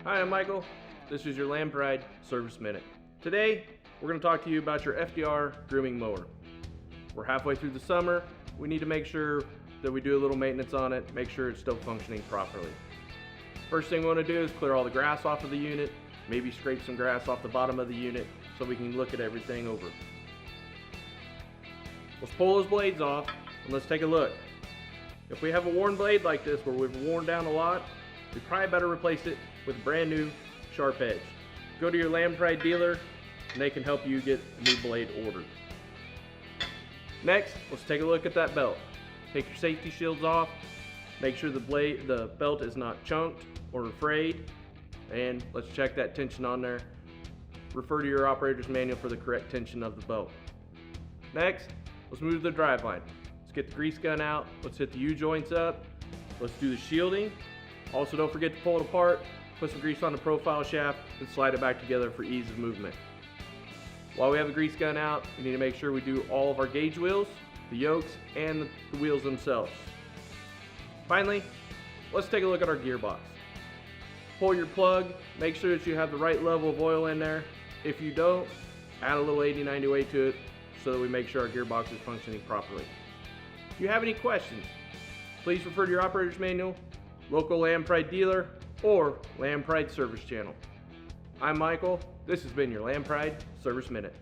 Hi, I'm Michael. This is your Land Pride Service Minute. Today, we're going to talk to you about your FDR grooming mower. We're halfway through the summer. We need to make sure that we do a little maintenance on it, make sure it's still functioning properly. First thing we want to do is clear all the grass off of the unit, maybe scrape some grass off the bottom of the unit so we can look at everything over. Let's pull those blades off and let's take a look. If we have a worn blade like this where we've worn down a lot, we probably better replace it with a brand new sharp edge. Go to your Land Pride dealer and they can help you get a new blade ordered. Next, let's take a look at that belt. Take your safety shields off, make sure the belt is not chunked or frayed, and let's check that tension on there. Refer to your operator's manual for the correct tension of the belt. Next, let's move to the driveline. Let's get the grease gun out, let's hit the U-joints up, let's do the shielding. Also, don't forget to pull it apart, put some grease on the profile shaft, and slide it back together for ease of movement. While we have the grease gun out, we need to make sure we do all of our gauge wheels, the yokes, and the wheels themselves. Finally, let's take a look at our gearbox. Pull your plug, make sure that you have the right level of oil in there. If you don't, add a little 80-90 weight to it so that we make sure our gearbox is functioning properly. If you have any questions, please refer to your operator's manual, local Land Pride dealer, or Land Pride Service channel. I'm Michael. This has been your Land Pride Service Minute.